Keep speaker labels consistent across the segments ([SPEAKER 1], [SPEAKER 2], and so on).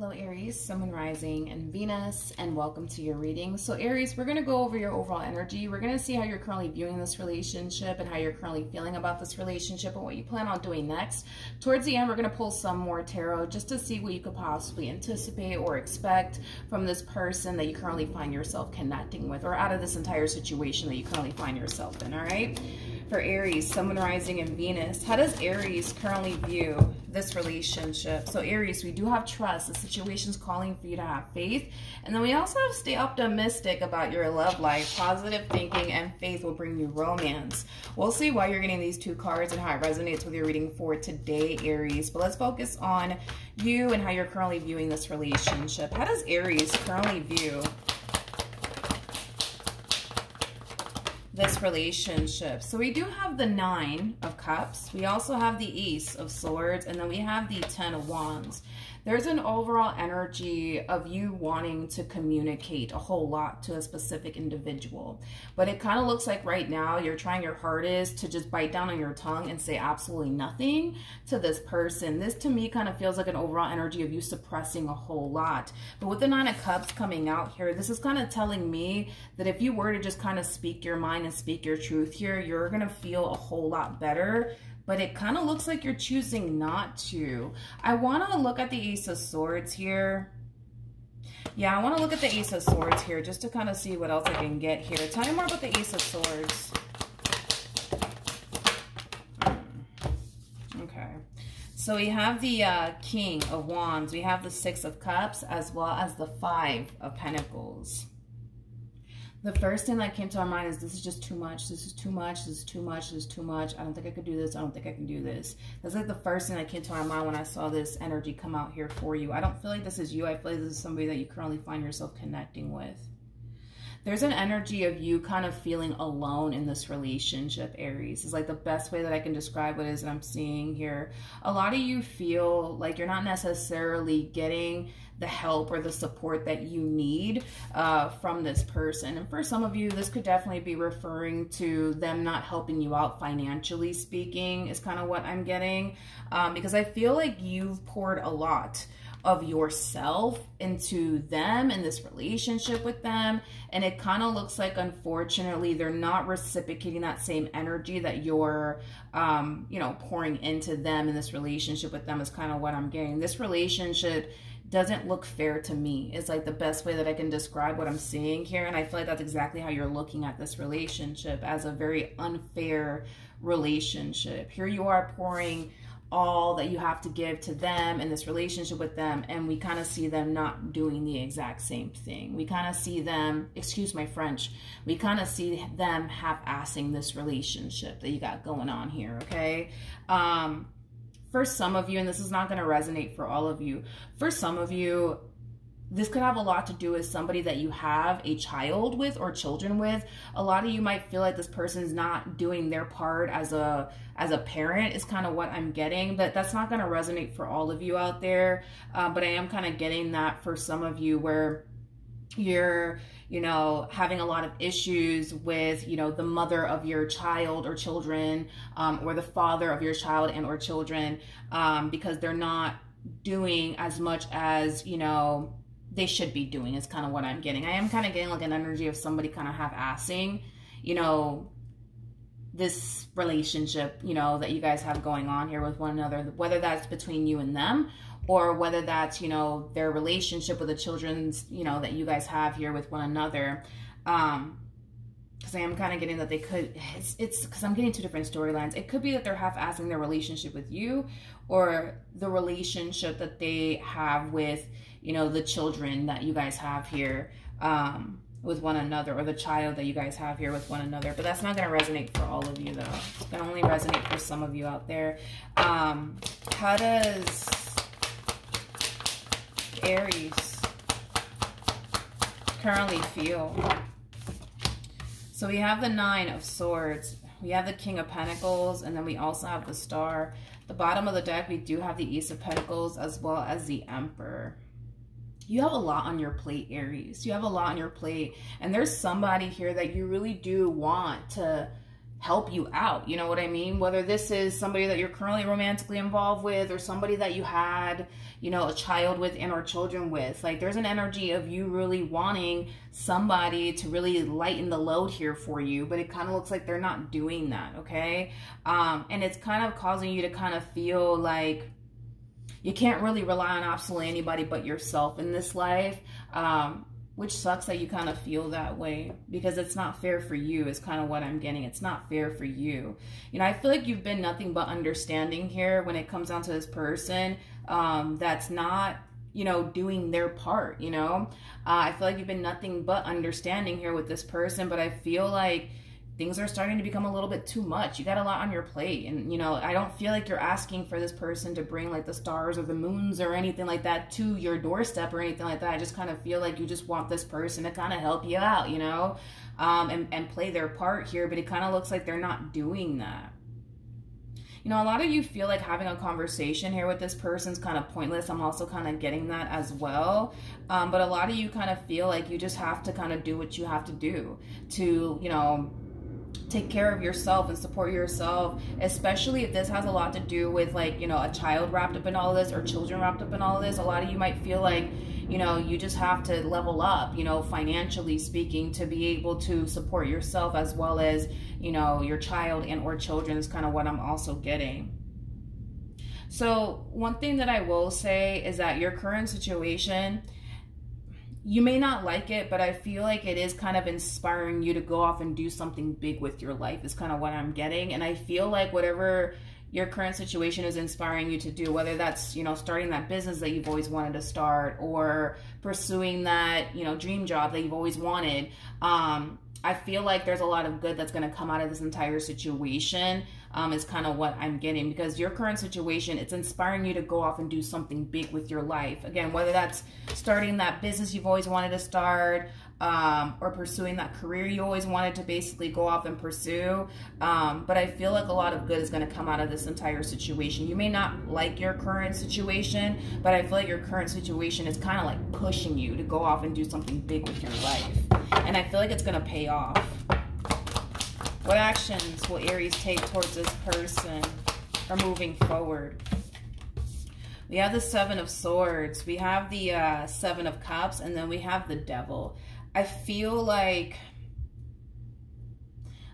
[SPEAKER 1] Hello Aries, Sun, Moon, Rising, and Venus, and welcome to your reading. So Aries, we're going to go over your overall energy. We're going to see how you're currently viewing this relationship and how you're currently feeling about this relationship and what you plan on doing next. Towards the end, we're going to pull some more tarot just to see what you could possibly anticipate or expect from this person that you currently find yourself connecting with, or out of this entire situation that you currently find yourself in, all right? For Aries, Sun, Moon, Rising, and Venus, how does Aries currently view this relationship? So Aries, we do have trust. The situation's calling for you to have faith. And then we also have stay optimistic about your love life. Positive thinking and faith will bring you romance. We'll see why you're getting these two cards and how it resonates with your reading for today, Aries. But let's focus on you and how you're currently viewing this relationship. How does Aries currently view this relationship? So we do have the Nine of Cups. We also have the Ace of Swords, and then we have the Ten of Wands. There's an overall energy of you wanting to communicate a whole lot to a specific individual. But it kind of looks like right now you're trying your hardest to just bite down on your tongue and say absolutely nothing to this person. This to me kind of feels like an overall energy of you suppressing a whole lot. But with the Nine of Cups coming out here, this is kind of telling me that if you were to just kind of speak your mind and speak your truth here, you're going to feel a whole lot better. But it kind of looks like you're choosing not to. I want to look at the Ace of Swords here. Yeah, I want to look at the Ace of Swords here just to kind of see what else I can get here. Tell me more about the Ace of Swords. Okay. So we have the King of Wands. We have the Six of Cups as well as the Five of Pentacles. The first thing that came to our mind is this is just too much. This is too much. This is too much. This is too much. I don't think I could do this. I don't think I can do this. That's like the first thing that came to our mind when I saw this energy come out here for you. I don't feel like this is you. I feel like this is somebody that you currently find yourself connecting with. There's an energy of you kind of feeling alone in this relationship, Aries. Is like the best way that I can describe what it is that I'm seeing here. A lot of you feel like you're not necessarily getting the help or the support that you need from this person. And for some of you, this could definitely be referring to them not helping you out financially speaking, is kind of what I'm getting. Because I feel like you've poured a lot of yourself into them and this relationship with them, and it kind of looks like unfortunately they're not reciprocating that same energy that you're you know, pouring into them in this relationship with them, is kind of what I'm getting. This relationship doesn't look fair to me. It's like the best way that I can describe what I'm seeing here, and I feel like that's exactly how you're looking at this relationship, as a very unfair relationship. Here you are pouring all that you have to give to them in this relationship with them, and we kind of see them not doing the exact same thing. We kind of see them, excuse my French, we kind of see them half-assing this relationship that you got going on here, okay? For some of you, and this is not going to resonate for all of you, for some of you, this could have a lot to do with somebody that you have a child with or children with. A lot of you might feel like this person's not doing their part as a parent, is kind of what I'm getting. But that's not going to resonate for all of you out there. But I am kind of getting that for some of you, where you're, you know, having a lot of issues with, you know, the mother of your child or children, or the father of your child and or children, because they're not doing as much as, you know, they should be doing, is kind of what I'm getting. I am kind of getting like an energy of somebody kind of half-assing, you know, this relationship, you know, that you guys have going on here with one another, whether that's between you and them, or whether that's, you know, their relationship with the children's, you know, that you guys have here with one another. Because I am kind of getting that they could, it's because I'm getting two different storylines. It could be that they're half-assing their relationship with you, or the relationship that they have with, you know, the children that you guys have here with one another, or the child that you guys have here with one another. But that's not going to resonate for all of you, though. It's going to only resonate for some of you out there. How does Aries currently feel? So we have the Nine of Swords, we have the King of Pentacles, and then we also have the Star. The bottom of the deck, we do have the Ace of Pentacles as well as the Emperor. You have a lot on your plate, Aries. You have a lot on your plate, and there's somebody here that you really do want to help you out. You know what I mean? Whether this is somebody that you're currently romantically involved with or somebody that you had, you know, a child with and or children with. Like, there's an energy of you really wanting somebody to really lighten the load here for you, but it kind of looks like they're not doing that, okay? And it's kind of causing you to kind of feel like you can't really rely on absolutely anybody but yourself in this life. Which sucks that you kind of feel that way, because it's not fair for you is kind of what I'm getting. It's not fair for you. You know, I feel like you've been nothing but understanding here when it comes down to this person that's not, you know, doing their part, you know. I feel like you've been nothing but understanding here with this person, but I feel like things are starting to become a little bit too much. You got a lot on your plate. And, you know, I don't feel like you're asking for this person to bring like the stars or the moons or anything like that to your doorstep or anything like that. I just kind of feel like you just want this person to kind of help you out, you know, and play their part here. But it kind of looks like they're not doing that. You know, a lot of you feel like having a conversation here with this person's kind of pointless. I'm also kind of getting that as well. But a lot of you kind of feel like you just have to kind of do what you have to do to, you know, take care of yourself and support yourself, especially if this has a lot to do with, like, you know, a child wrapped up in all of this or children wrapped up in all of this. A lot of you might feel like, you know, you just have to level up, you know, financially speaking, to be able to support yourself as well as, you know, your child and or children is kind of what I'm also getting. So one thing that I will say is that your current situation, you may not like it, but I feel like it is kind of inspiring you to go off and do something big with your life is kind of what I'm getting. And I feel like whatever your current situation is inspiring you to do, whether that's, you know, starting that business that you've always wanted to start or pursuing that, you know, dream job that you've always wanted, I feel like there's a lot of good that's going to come out of this entire situation, is kind of what I'm getting, because your current situation, it's inspiring you to go off and do something big with your life. Again, whether that's starting that business you've always wanted to start, or pursuing that career you always wanted to basically go off and pursue. But I feel like a lot of good is going to come out of this entire situation. You may not like your current situation, but I feel like your current situation is kind of like pushing you to go off and do something big with your life. And I feel like it's going to pay off. What actions will Aries take towards this person or moving forward? We have the Seven of Swords. We have the Seven of Cups. And then we have the Devil. I feel like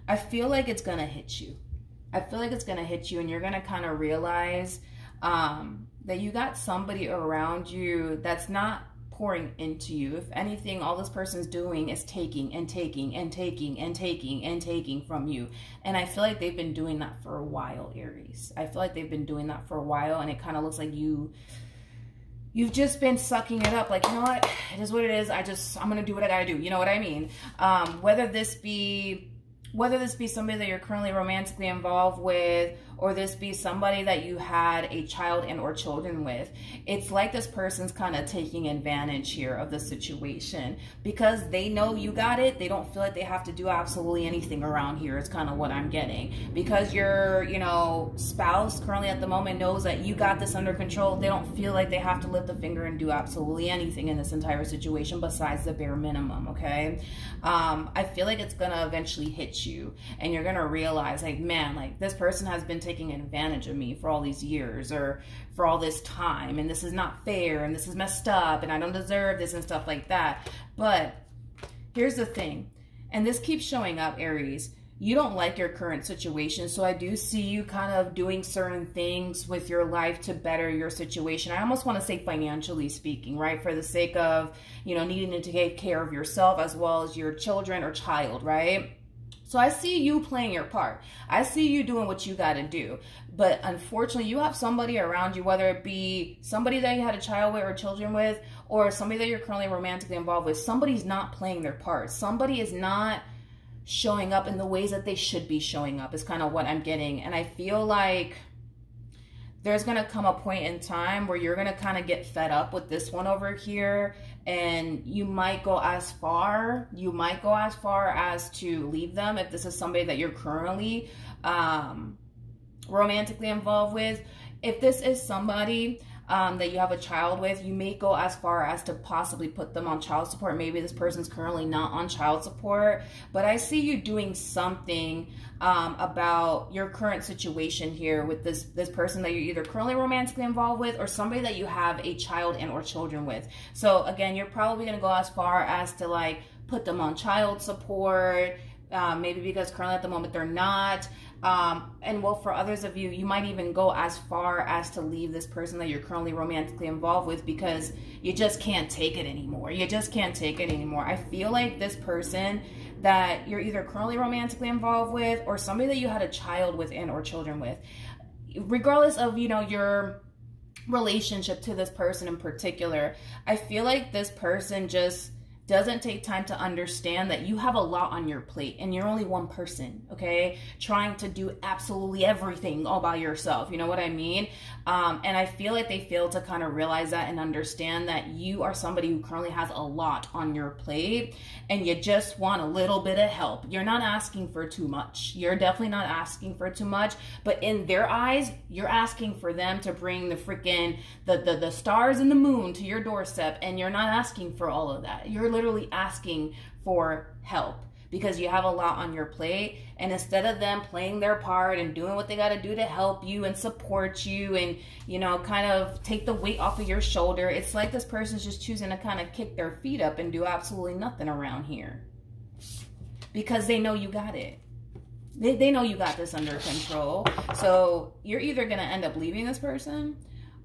[SPEAKER 1] it's going to hit you. I feel like it's going to hit you, and you're going to kind of realize that you got somebody around you that's not pouring into you. If anything, all this person's doing is taking and taking and taking and taking and taking from you. And I feel like they've been doing that for a while, Aries. I feel like they've been doing that for a while, and it kind of looks like you've just been sucking it up. Like, you know what? It is what it is. I'm going to do what I got to do. You know what I mean? Whether this be somebody that you're currently romantically involved with, or this be somebody that you had a child and or children with, it's like this person's kind of taking advantage here of the situation because they know you got it. They don't feel like they have to do absolutely anything around here. It's kind of what I'm getting. Because your, you know, spouse currently at the moment knows that you got this under control. They don't feel like they have to lift a finger and do absolutely anything in this entire situation besides the bare minimum, okay? I feel like it's gonna eventually hit you, and you're gonna realize, like, man, like, this person has been taking advantage of me for all these years or for all this time, and this is not fair, and this is messed up, and I don't deserve this and stuff like that. But here's the thing, and this keeps showing up, Aries. You don't like your current situation, so I do see you kind of doing certain things with your life to better your situation. I almost want to say financially speaking, right? For the sake of, you know, needing to take care of yourself as well as your children or child, right? So I see you playing your part. I see you doing what you got to do. But unfortunately, you have somebody around you, whether it be somebody that you had a child with or children with, or somebody that you're currently romantically involved with. Somebody's not playing their part. Somebody is not showing up in the ways that they should be showing up is kind of what I'm getting. And I feel like there's going to come a point in time where you're going to kind of get fed up with this one over here, and you might go as far as to leave them if this is somebody that you're currently romantically involved with. If this is somebody that you have a child with, you may go as far as to possibly put them on child support. Maybe this person's currently not on child support, but I see you doing something about your current situation here with this person that you're either currently romantically involved with or somebody that you have a child and or children with. So again, you're probably going to go as far as to like put them on child support, maybe because currently at the moment they're not. And well, for others of you, you might even go as far as to leave this person that you're currently romantically involved with because you just can't take it anymore. You just can't take it anymore. I feel like this person that you're either currently romantically involved with or somebody that you had a child with and or children with, regardless of, you know, your relationship to this person in particular, I feel like this person just doesn't take time to understand that you have a lot on your plate and you're only one person, okay? Trying to do absolutely everything all by yourself, you know what I mean? And I feel like they fail to kind of realize that and understand that you are somebody who currently has a lot on your plate and you just want a little bit of help. You're not asking for too much. You're definitely not asking for too much, but in their eyes, you're asking for them to bring the freaking, the stars and the moon to your doorstep, and you're not asking for all of that. You're literally asking for help because you have a lot on your plate, and instead of them playing their part and doing what they got to do to help you and support you and, you know, kind of take the weight off of your shoulder, it's like this person's just choosing to kind of kick their feet up and do absolutely nothing around here because they know you got it. They know you got this under control. So you're either going to end up leaving this person,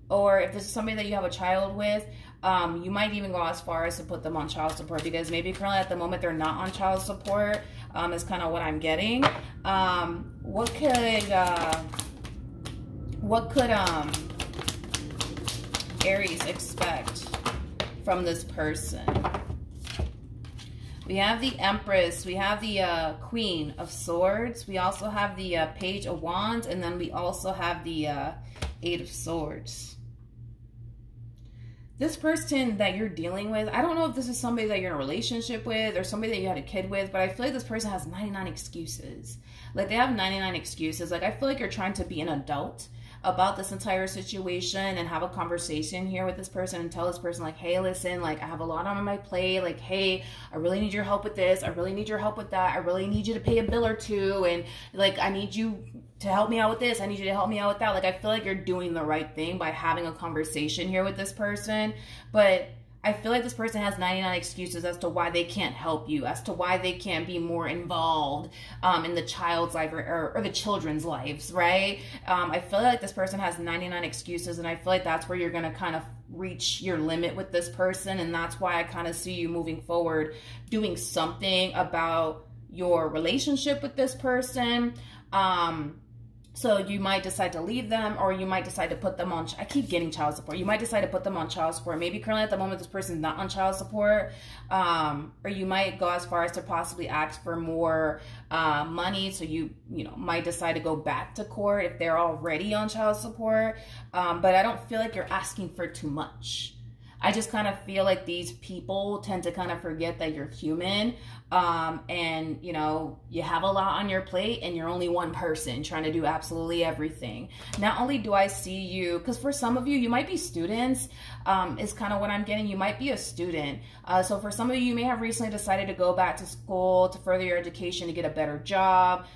[SPEAKER 1] or if this is somebody that you have a child with, you might even go as far as to put them on child support because maybe currently at the moment they're not on child support, is kind of what I'm getting. What could Aries expect from this person? We have the Empress, we have the Queen of Swords, we also have the Page of Wands, and then we also have the Eight of Swords. This person that you're dealing with, I don't know if this is somebody that you're in a relationship with or somebody that you had a kid with, but I feel like this person has 99 excuses. Like, they have 99 excuses. Like, I feel like you're trying to be an adult about this entire situation and have a conversation here with this person and tell this person, like, hey, listen, like, I have a lot on my plate. Like, hey, I really need your help with this. I really need your help with that. I really need you to pay a bill or two. And, like, I need you to help me out with this. I need you to help me out with that. Like, I feel like you're doing the right thing by having a conversation here with this person. But I feel like this person has 99 excuses as to why they can't help you, as to why they can't be more involved in the child's life or the children's lives, right? I feel like this person has 99 excuses, and I feel like that's where you're going to kind of reach your limit with this person, and that's why I kind of see you moving forward, doing something about your relationship with this person. So you might decide to leave them, or you might decide to put them on, I keep getting child support. You might decide to put them on child support. Maybe currently at the moment this person's not on child support. Or you might go as far as to possibly ask for more money. So you might decide to go back to court if they're already on child support. But I don't feel like you're asking for too much. I just kind of feel like these people tend to kind of forget that you're human, and, you know, you have a lot on your plate and you're only one person trying to do absolutely everything. Not only do I see you, because for some of you, you might be students, is kind of what I'm getting. You might be a student. So for some of you, you may have recently decided to go back to school to further your education, to get a better job.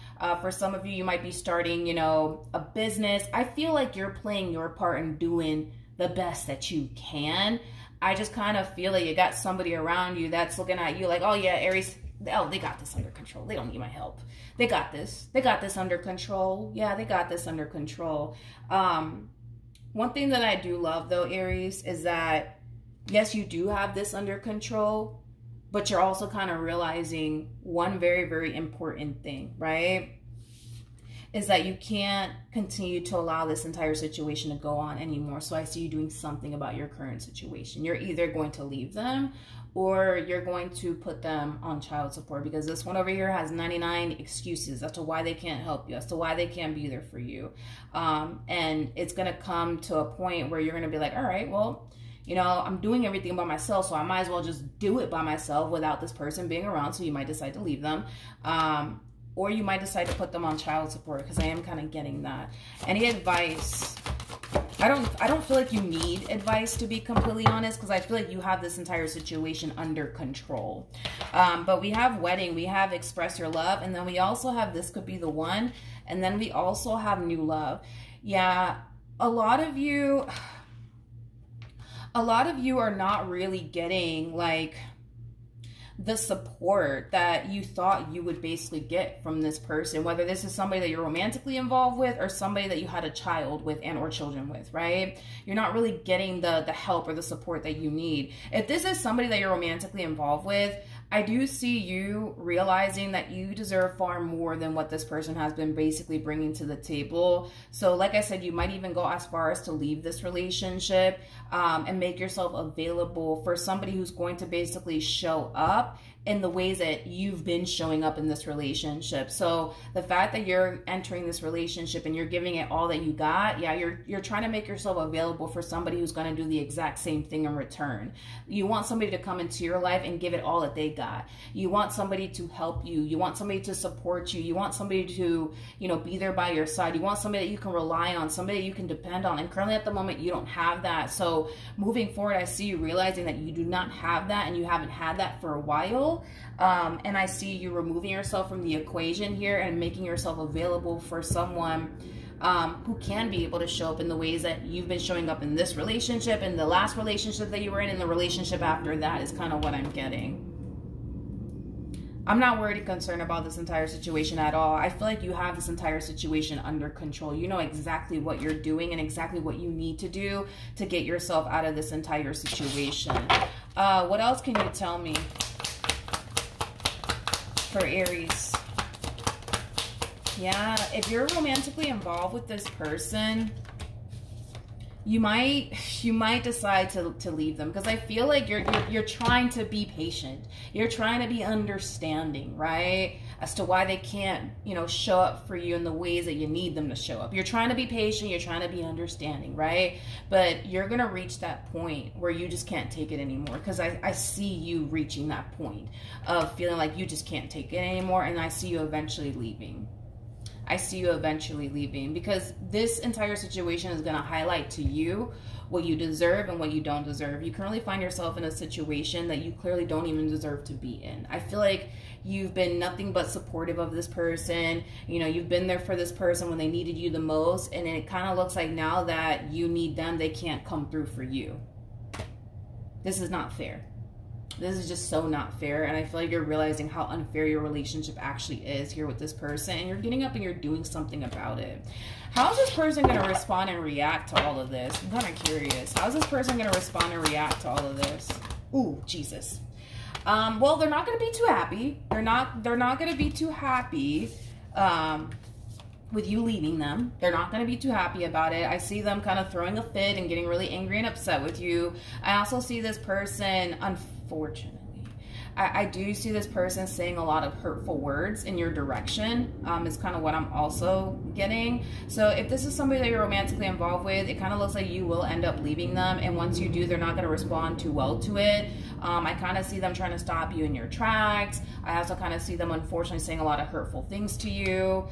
[SPEAKER 1] For some of you, you might be starting, you know, a business. I feel like you're playing your part and doing the best that you can. I just kind of feel like you got somebody around you that's looking at you like, oh yeah, Aries, oh, they got this under control. They don't need my help. They got this. They got this under control. Yeah, they got this under control. One thing that I do love though, Aries, is that yes, you do have this under control, but you're also kind of realizing one very, very important thing, right? Is that you can't continue to allow this entire situation to go on anymore. So I see you doing something about your current situation. You're either going to leave them or you're going to put them on child support, because this one over here has 99 excuses as to why they can't help you, as to why they can't be there for you. And it's going to come to a point where you're going to be like, all right, well, you know, I'm doing everything by myself, so I might as well just do it by myself without this person being around. So you might decide to leave them. Or you might decide to put them on child support, because I am kind of getting that. Any advice I don't feel like you need advice, to be completely honest, because I feel like you have this entire situation under control. But we have wedding, we have express your love, and then we also have this could be the one, and then we also have new love. Yeah, a lot of you are not really getting like the support that you thought you would basically get from this person, whether this is somebody that you're romantically involved with or somebody that you had a child with and or children with, right? You're not really getting the help or the support that you need. If this is somebody that you're romantically involved with, I do see you realizing that you deserve far more than what this person has been basically bringing to the table. So like I said, you might even go as far as to leave this relationship and make yourself available for somebody who's going to basically show up in the ways that you've been showing up in this relationship. So the fact that you're entering this relationship and you're giving it all that you got, yeah, you're trying to make yourself available for somebody who's going to do the exact same thing in return. You want somebody to come into your life and give it all that they got. You want somebody to help you. You want somebody to support you. You want somebody to, you know, be there by your side. You want somebody that you can rely on, somebody that you can depend on. And currently at the moment, you don't have that. So moving forward, I see you realizing that you do not have that and you haven't had that for a while. And I see you removing yourself from the equation here and making yourself available for someone who can be able to show up in the ways that you've been showing up in this relationship, and the last relationship that you were in, and the relationship after that is kind of what I'm getting. I'm not worried and concerned about this entire situation at all. I feel like you have this entire situation under control. You know exactly what you're doing and exactly what you need to do to get yourself out of this entire situation. What else can you tell me for Aries? Yeah, if you're romantically involved with this person, you might decide to leave them, because I feel like you're trying to be patient. You're trying to be understanding, right? As to why they can't, you know, show up for you in the ways that you need them to show up. You're trying to be patient. You're trying to be understanding, right? But you're going to reach that point where you just can't take it anymore, because I see you reaching that point of feeling like you just can't take it anymore, and I see you eventually leaving. I see you eventually leaving, because this entire situation is going to highlight to you what you deserve and what you don't deserve. You currently find yourself in a situation that you clearly don't even deserve to be in. I feel like you've been nothing but supportive of this person. You know, you've been there for this person when they needed you the most, and it kind of looks like now that you need them, they can't come through for you. This is not fair. This is just so not fair, and I feel like you're realizing how unfair your relationship actually is here with this person, and you're getting up and you're doing something about it. How is this person going to respond and react to all of this? I'm kind of curious. How is this person going to respond and react to all of this? Ooh, Jesus. Well, they're not going to be too happy. They're not going to be too happy with you leaving them. They're not going to be too happy about it. I see them kind of throwing a fit and getting really angry and upset with you. I also see this person, unfortunately, I do see this person saying a lot of hurtful words in your direction, is kind of what I'm also getting. So if this is somebody that you're romantically involved with, it kind of looks like you will end up leaving them, and once you do, they're not going to respond too well to it. I kind of see them trying to stop you in your tracks. I also kind of see them unfortunately saying a lot of hurtful things to you.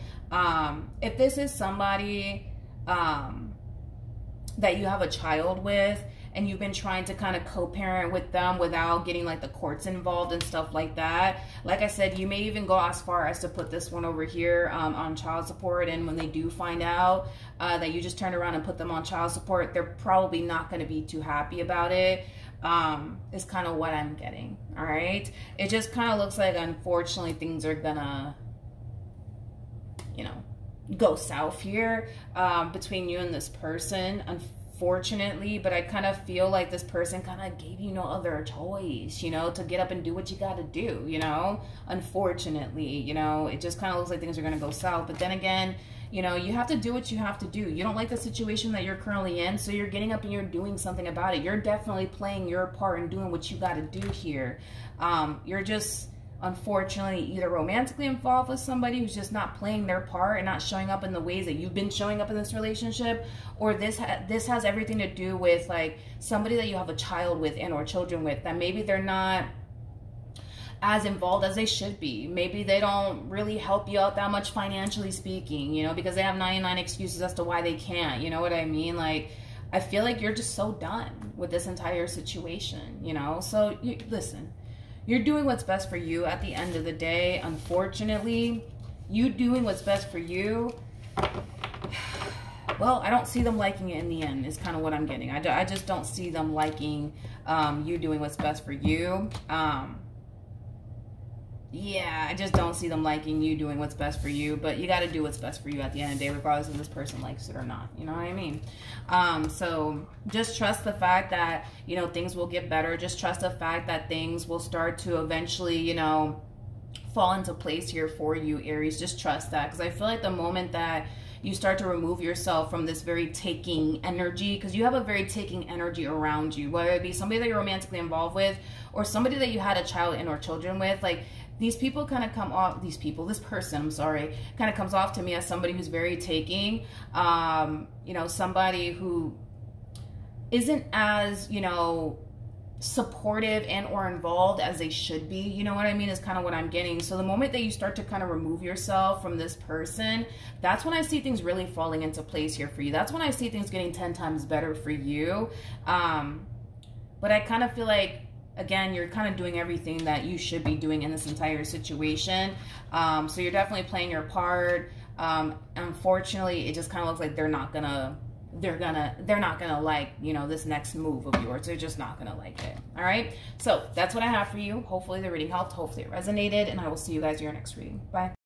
[SPEAKER 1] If this is somebody that you have a child with, and you've been trying to kind of co-parent with them without getting like the courts involved and stuff like that. Like I said, you may even go as far as to put this one over here on child support, and when they do find out that you just turned around and put them on child support, they're probably not going to be too happy about it. Is kind of what I'm getting. All right. It just kind of looks like, unfortunately, things are gonna, you know, go south here between you and this person, unfortunately. But I kind of feel like this person kind of gave you no other choice, you know, to get up and do what you got to do, you know. Unfortunately, you know, it just kind of looks like things are gonna go south. But then again, you know, you have to do what you have to do. You don't like the situation that you're currently in, so you're getting up and you're doing something about it. You're definitely playing your part and doing what you got to do here. You're just, unfortunately, either romantically involved with somebody who's just not playing their part and not showing up in the ways that you've been showing up in this relationship, or this has everything to do with like somebody that you have a child with and or children with, that maybe they're not as involved as they should be. Maybe they don't really help you out that much financially speaking, you know, because they have 99 excuses as to why they can't, you know what I mean? Like, I feel like you're just so done with this entire situation, you know? So listen, you're doing what's best for you at the end of the day. Unfortunately, you doing what's best for you, well, I don't see them liking it in the end is kind of what I'm getting. I just don't see them liking you doing what's best for you. Yeah, I just don't see them liking you doing what's best for you, but you got to do what's best for you at the end of the day, regardless if this person likes it or not. You know what I mean? So just trust the fact that, you know, things will get better. Just trust the fact that things will start to eventually, you know, fall into place here for you, Aries. Just trust that, because I feel like the moment that you start to remove yourself from this very taking energy, because you have a very taking energy around you, whether it be somebody that you're romantically involved with or somebody that you had a child and or children with, like, these people kind of come off, this person, I'm sorry, kind of comes off to me as somebody who's very taking, you know, somebody who isn't as, you know, supportive and or involved as they should be. You know what I mean? Is kind of what I'm getting. So the moment that you start to kind of remove yourself from this person, that's when I see things really falling into place here for you. That's when I see things getting 10 times better for you. But I kind of feel like, again, you're kind of doing everything that you should be doing in this entire situation. So you're definitely playing your part. Unfortunately, it just kind of looks like they're not gonna like, you know, this next move of yours. They're just not gonna like it. All right. So that's what I have for you. Hopefully the reading helped. Hopefully it resonated, and I will see you guys in your next reading. Bye.